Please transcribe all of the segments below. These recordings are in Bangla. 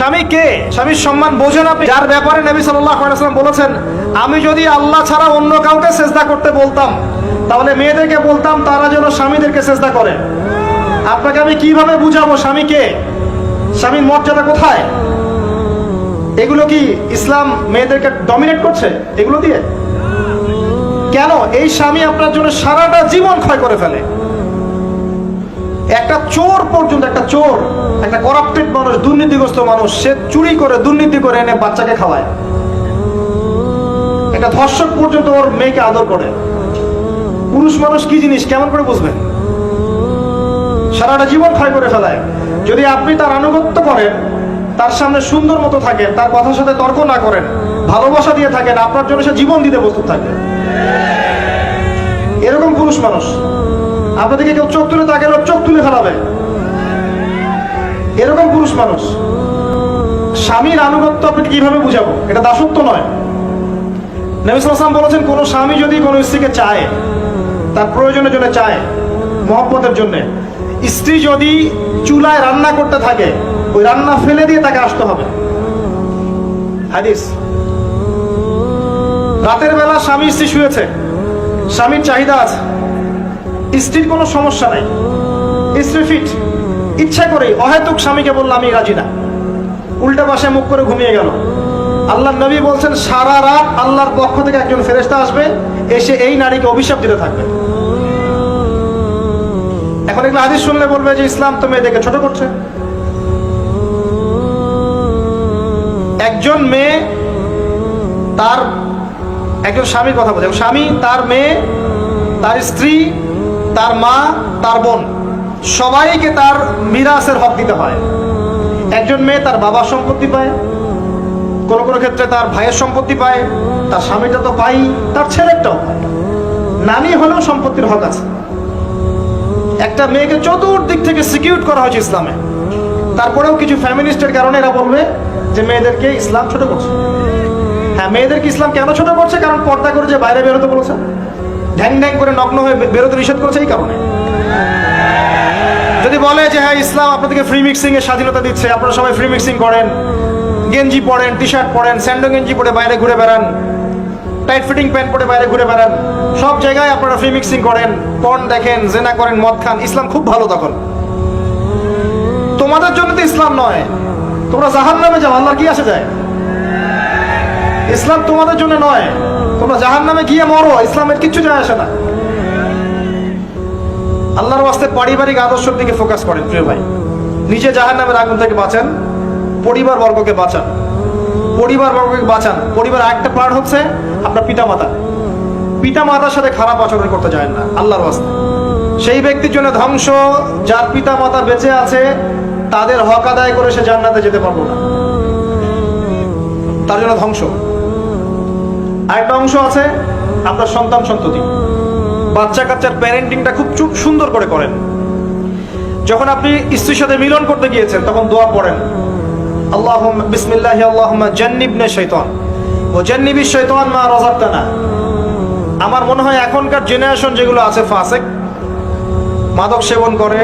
স্বামী কে? স্বামীর সম্মান বোঝেন আপনি? যার ব্যাপারে নবী সাল্লাল্লাহু আলাইহি ওয়াসাল্লাম বলেছেন, আমি যদি আল্লাহ ছাড়া অন্য কাউকে সেজদা করতে বলতাম, তাহলে মেয়েদেরকে বলতাম তারা যেন স্বামীদেরকে সেজদা করে। আপনাকে আমি কিভাবে বুঝাবো স্বামী কে, স্বামীর মর্যাদা কোথায়? এগুলো কি ইসলাম মেয়েদেরকে ডমিনেট করছে এগুলো দিয়ে? কেন? এই স্বামী আপনার জন্য সারাটা জীবন ক্ষয় করে ফেলে। একটা চোর পর্যন্ত, একটা চোর, একটা করাপ্টেড মানুষ, দুর্নীতিগ্রস্ত মানুষ, সে চুরি করে দুর্নীতি করে এনে বাচ্চাকে খাওয়ায়। একটা ধর্ষক পর্যন্ত ওর মেয়েকে আদর করে। পুরুষ মানুষ কি জিনিস কেমন করে বুঝবেন? সারাটা জীবন ক্ষয় করে ফেলায়। যদি আপনি তার আনুগত্য করেন, তার সামনে সুন্দর মতো থাকেন, তার কথার সাথে তর্ক না করেন, ভালোবাসা দিয়ে থাকেন, আপনার জন্য সে জীবন দিতে প্রস্তুত থাকে। এরকম পুরুষ মানুষ। আপনাদেরকে কেউ চোখ তুলে তাকালে চোখ তুলে ফেলাবে, এরকম পুরুষ মানুষ। স্বামীর আনুগত্য আপনাকে কিভাবে বুঝাবো? এটা দাসত্ব নয়। নবী সাল্লাল্লাহু আলাইহি ওয়াসাল্লাম বলেছেন, কোন স্বামী যদি কোন স্ত্রীকে চায়, তার প্রয়োজনের জন্য চায়, মহব্বতের জন্য, স্ত্রী যদি চুলায় রান্না করতে থাকে, ওই রান্না ফেলে দিয়ে তাকে আসতে হবে। হাদিস। রাতের বেলা স্বামী স্ত্রী শুয়েছে, স্বামীর চাহিদা আছে, স্ত্রীর কোনো সমস্যা নাই, স্ত্রী ফিট, ইচ্ছা করে অহেতুক স্বামীকে বলল আমি রাজি না, উল্টা পাশে মুখ করে ঘুমিয়ে গেল। আল্লাহর নবী বলছেন সারা রাত আল্লাহর পক্ষ থেকে একজন ফেরেশতা আসবে, এসে এই নারীকে অভিশাপ দিতে থাকবে। এখন এগুলো হাদিস শুনলে বলবে যে ইসলাম তো মেয়েদেরকে ছোট করছে। একজন মেয়ে তার, একজন স্বামীর কথা বলছে, স্বামী তার মেয়ে, তার স্ত্রী, তার মা, তার বোন, সবাইকে তার মিরাসের হক দিতে হয়। একজন মেয়ে তার বাবার সম্পত্তি পায়, কোন কোন ক্ষেত্রে তার ভাইয়ের সম্পত্তি পায়, তার স্বামীটা তো পাই, তার ছেলেটাও পায়। নানি হলেও সম্পত্তির হক আছে। একটা মেয়েকে চতুর্দিক থেকে সিকিউর করা হয়েছে ইসলামে। তারপরেও কিছু ফ্যামিলিস্টের কারণে এরা বলবে যে মেয়েদেরকে ইসলাম ছোট করছে। হ্যাঁ, মেয়েদেরকে ইসলাম কেন ছোট করছে? কারণ পর্দা করে যে বাইরে বেরোতে বলেছে, ঢ্যাং ঢ্যাং করে নগ্ন হয়ে বেরোতে নিষেধ করেছে, এই কারণে। যদি বলে যে হ্যাঁ ইসলাম আপনাদেরকে ফ্রি মিক্সিং এর স্বাধীনতা দিচ্ছে, আপনারা সবাই ফ্রি মিক্সিং করেন, গেঞ্জি পরেন, টি শার্ট পরেন, স্যান্ডো গেঞ্জি পরে বাইরে ঘুরে বেড়ান, টাইট ফিটিং প্যান্ট পরে বাইরে ঘুরে বেড়ান, সব জায়গায় আপনারা ফ্রি মিক্সিং করেন, পর্ন দেখেন, জেনা করেন, মদ খান, ইসলাম খুব ভালো। তখন তোমাদের জন্য তো ইসলাম নয়, তোমরা জাহান্নামে যাও, আল্লাহর কি আসে যায়? ইসলাম তোমাদের জন্য নয়, তোমরা জাহান্নামে গিয়ে মরো, ইসলামের কিচ্ছু যায় আসে না। আল্লাহর ওয়াস্তে পারিবারিক আদর্শের দিকে ফোকাস করেন প্রিয় ভাই। নিজে জাহান্নামের আগুন থেকে বাঁচান, পরিবার বর্গকে বাঁচান, পরিবার বর্গকে বাঁচান। পরিবার একটা পার্ট হচ্ছে আপনার পিতামাতা। পিতামাতার সাথে খারাপ আচরণ করতে যায় না আল্লাহর ওয়াস্তে। সেই ব্যক্তির জন্য ধ্বংস যার পিতামাতা বেঁচে আছে, তাদের হক আদায় করে সে জান্নাতে যেতে পারবো না, তার জন্য ধ্বংস। আরেকটা অংশ আছে আপনার সন্তান সন্ততি। বাচ্চা কাচ্চার প্যারেন্টিংটা খুব সুন্দর করে করেন। যখন আপনি স্ত্রীর সাথে মিলন করতে গিয়েছেন, তখন দোয়া পড়েন, আল্লাহুম্মা বিসমিল্লাহি আল্লাহুম্মা জান্নিবনা শাইতান ওয়া জান্নিবিশ শাইতান মা রাযাকতানা। আমার মনে হয় এখনকার জেনারেশন যেগুলো আছে ফাসিক, মাদক সেবন করে,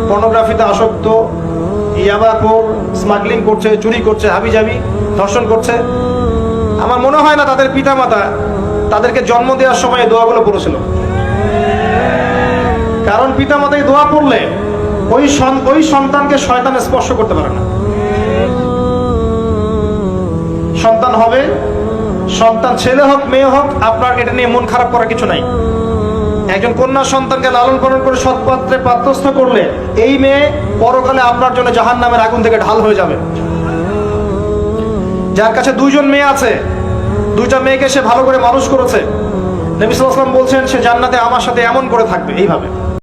পর্নোগ্রাফিতে আসক্ত, ইয়াবাখোর, স্মাগলিং করছে, চুরি করছে, হাবিজাবি, ধর্ষণ করছে, আমার মনে হয় না তাদের পিতামাতা তাদেরকে জন্ম দেওয়ার সময় এই দোয়াগুলো পড়েছিল। কারণ পিতামাতা এই দোয়া পড়লে ওই সন্তানকে শয়তান স্পর্শ করতে পারে না। সন্তান হবে, সন্তান ছেলে হোক মেয়ে হোক, আপনার এটা নিয়ে মন খারাপ করার কিছু নাই। একজন কন্যা সন্তানকে লালন পালন করে সৎপাত্রে পাত্রস্থ করলে এই মেয়ে পরকালে আপনার জন্য জাহান্নামের আগুন থেকে ঢাল হয়ে যাবে। যার কাছে দুইজন মেয়ে আছে, দুইটা মেয়েকে সে ভালো করে মানুষ করেছে, নবী সাল্লাল্লাহু আলাইহি ওয়াসাল্লাম বলছেন সে জান্নাতে আমার সাথে এমন করে থাকবে, এইভাবে।